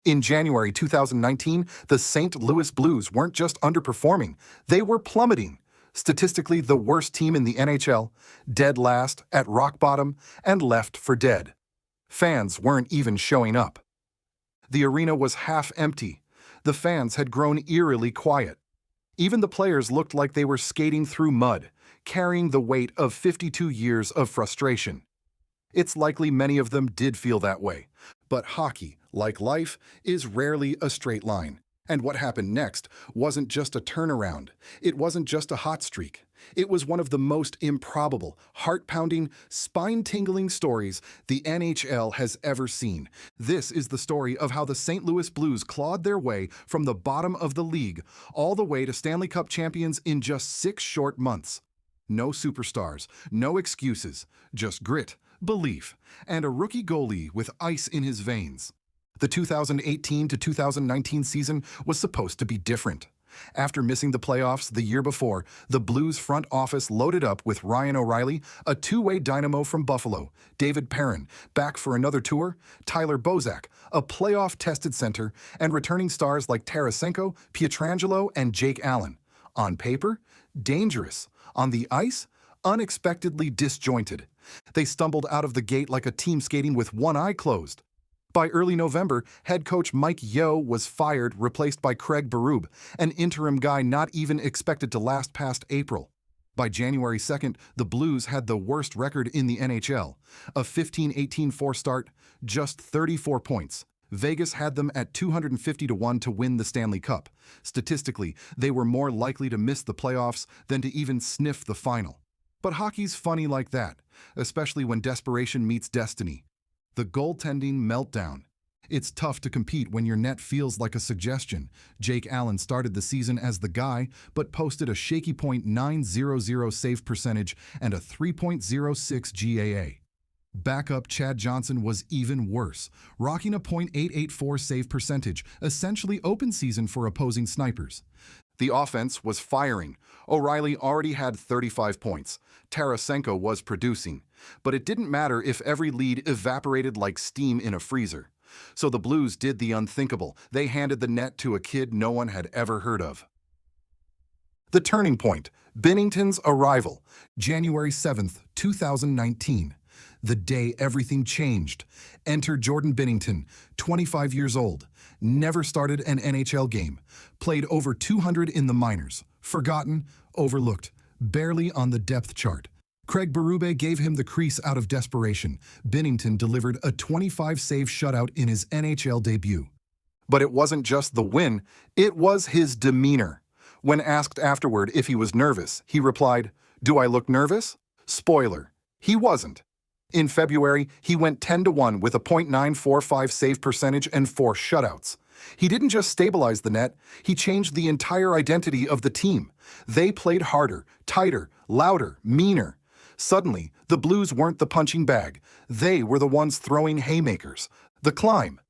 In January 2019, the St. Louis Blues weren't just underperforming, they were plummeting. Statistically, the worst team in the NHL, dead last, at rock bottom, and left for dead. Fans weren't even showing up. The arena was half empty. The fans had grown eerily quiet. Even the players looked like they were skating through mud, carrying the weight of 52 years of frustration. It's likely many of them did feel that way, but hockey, like life, is rarely a straight line. And what happened next wasn't just a turnaround. It wasn't just a hot streak. It was one of the most improbable, heart-pounding, spine-tingling stories the NHL has ever seen. This is the story of how the St. Louis Blues clawed their way from the bottom of the league all the way to Stanley Cup champions in just 6 short months. No superstars, no excuses, just grit, belief, and a rookie goalie with ice in his veins. The 2018 to 2019 season was supposed to be different. After missing the playoffs the year before, the Blues front office loaded up with Ryan O'Reilly, a two-way dynamo from Buffalo, David Perrin, back for another tour, Tyler Bozak, a playoff-tested center, and returning stars like Tarasenko, Pietrangelo, and Jake Allen. On paper, dangerous. On the ice, unexpectedly disjointed. They stumbled out of the gate like a team skating with one eye closed. By early November, head coach Mike Yeo was fired, replaced by Craig Berube, an interim guy not even expected to last past April. By January 2nd, the Blues had the worst record in the NHL, a 15-18-4 start, just 34 points. Vegas had them at 250-1 to win the Stanley Cup. Statistically, they were more likely to miss the playoffs than to even sniff the final. But hockey's funny like that, especially when desperation meets destiny. The goaltending meltdown. It's tough to compete when your net feels like a suggestion. Jake Allen started the season as the guy, but posted a shaky .900 save percentage and a 3.06 GAA. Backup Chad Johnson was even worse, rocking a .884 save percentage, essentially open season for opposing snipers. The offense was firing. O'Reilly already had 35 points. Tarasenko was producing. But it didn't matter if every lead evaporated like steam in a freezer. So the Blues did the unthinkable. They handed the net to a kid no one had ever heard of. The turning point, Binnington's arrival, January 7th, 2019. The day everything changed. Enter Jordan Binnington, 25 years old, never started an NHL game, played over 200 in the minors, forgotten, overlooked, barely on the depth chart. Craig Berube gave him the crease out of desperation. Binnington delivered a 25-save shutout in his NHL debut. But it wasn't just the win, it was his demeanor. When asked afterward if he was nervous, he replied, "Do I look nervous?" Spoiler, he wasn't. In February, he went 10-1 with a .945 save percentage and 4 shutouts. He didn't just stabilize the net, he changed the entire identity of the team. They played harder, tighter, louder, meaner. Suddenly, the Blues weren't the punching bag. They were the ones throwing haymakers. The climb.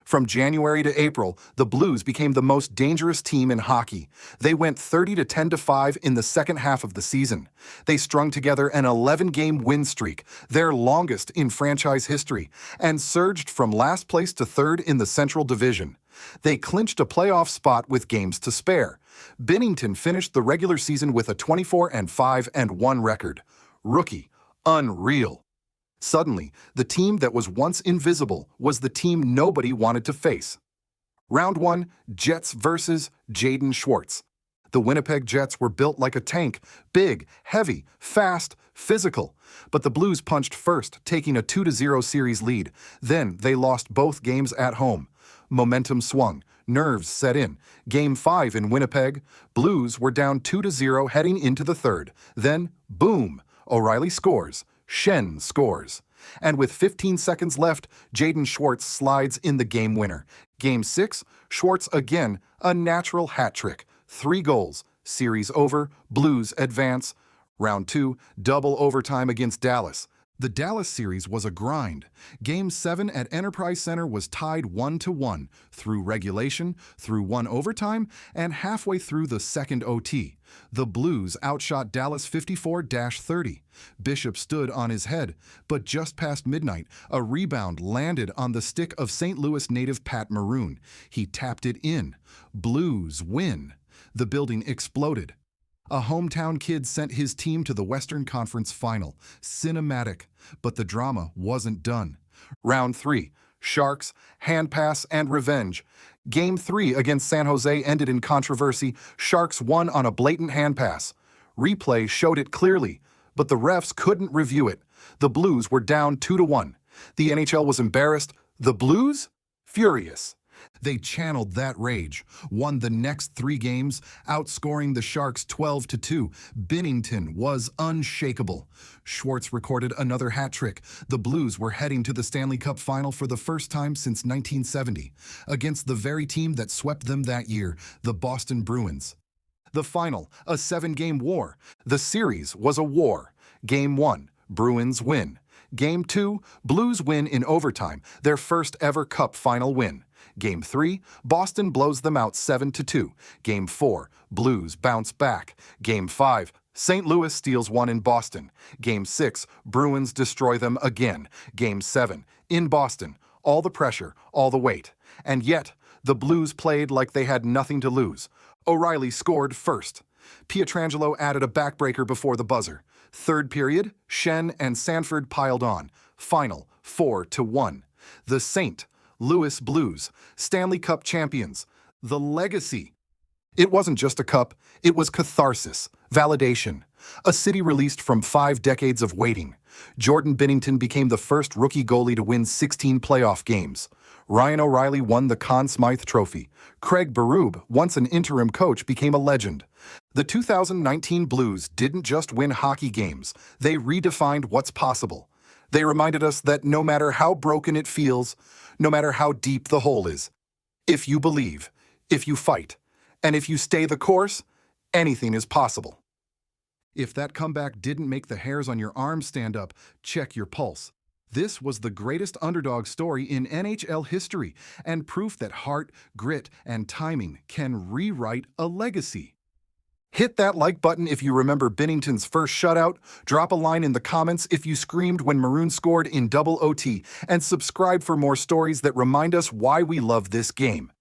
From January to April, the Blues became the most dangerous team in hockey. They went 30-10-5 in the second half of the season. They strung together an 11-game win streak, their longest in franchise history, and surged from last place to third in the Central Division. They clinched a playoff spot with games to spare. Binnington finished the regular season with a 24-5-1 record. Rookie. Unreal. Suddenly, the team that was once invisible was the team nobody wanted to face. Round 1, Jets versus Jaden Schwartz. The Winnipeg Jets were built like a tank, big, heavy, fast, physical. But the Blues punched first, taking a 2-0 series lead. Then they lost both games at home. Momentum swung. Nerves set in. Game 5 in Winnipeg. Blues were down 2-0 heading into the third. Then, boom, O'Reilly scores. Shen scores. And with 15 seconds left, Jaden Schwartz slides in the game winner. Game 6, Schwartz again, a natural hat trick. 3 goals. Series over. Blues advance. Round 2, double overtime against Dallas. The Dallas series was a grind. Game 7 at Enterprise Center was tied 1-1 through regulation, through one overtime, and halfway through the second OT. The Blues outshot Dallas 54-30. Bishop stood on his head, but just past midnight, a rebound landed on the stick of St. Louis native Pat Maroon. He tapped it in. Blues win. The building exploded. A hometown kid sent his team to the Western Conference Final. Cinematic, but the drama wasn't done. Round 3, Sharks, hand pass, and revenge. Game 3 against San Jose ended in controversy. Sharks won on a blatant hand pass. Replay showed it clearly, but the refs couldn't review it. The Blues were down 2-1. The NHL was embarrassed. The Blues? Furious. They channeled that rage, won the next 3 games, outscoring the Sharks 12-2. Binnington was unshakable. Schwartz recorded another hat trick. The Blues were heading to the Stanley Cup final for the first time since 1970, against the very team that swept them that year, the Boston Bruins. The final, a 7-game war. The series was a war. Game 1, Bruins win. Game 2, Blues win in overtime, their first ever Cup final win. Game 3, Boston blows them out 7-2. Game 4, Blues bounce back. Game 5, St. Louis steals one in Boston. Game 6, Bruins destroy them again. Game 7, in Boston, all the pressure, all the weight. And yet, the Blues played like they had nothing to lose. O'Reilly scored first. Pietrangelo added a backbreaker before the buzzer. Third period, Shen and Sanford piled on. Final, 4-1. The St. Louis Blues, Stanley Cup champions. The legacy. It wasn't just a cup, it was catharsis, validation. A city released from 5 decades of waiting. Jordan Binnington became the first rookie goalie to win 16 playoff games. Ryan O'Reilly won the Conn Smythe Trophy. Craig Berube, once an interim coach, became a legend. The 2019 Blues didn't just win hockey games, they redefined what's possible. They reminded us that no matter how broken it feels, no matter how deep the hole is, if you believe, if you fight, and if you stay the course, anything is possible. If that comeback didn't make the hairs on your arms stand up, check your pulse. This was the greatest underdog story in NHL history, and proof that heart, grit, and timing can rewrite a legacy. Hit that like button if you remember Binnington's first shutout, drop a line in the comments if you screamed when Maroon scored in double OT, and subscribe for more stories that remind us why we love this game.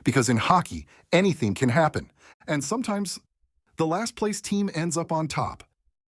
Because in hockey, anything can happen, and sometimes the last place team ends up on top.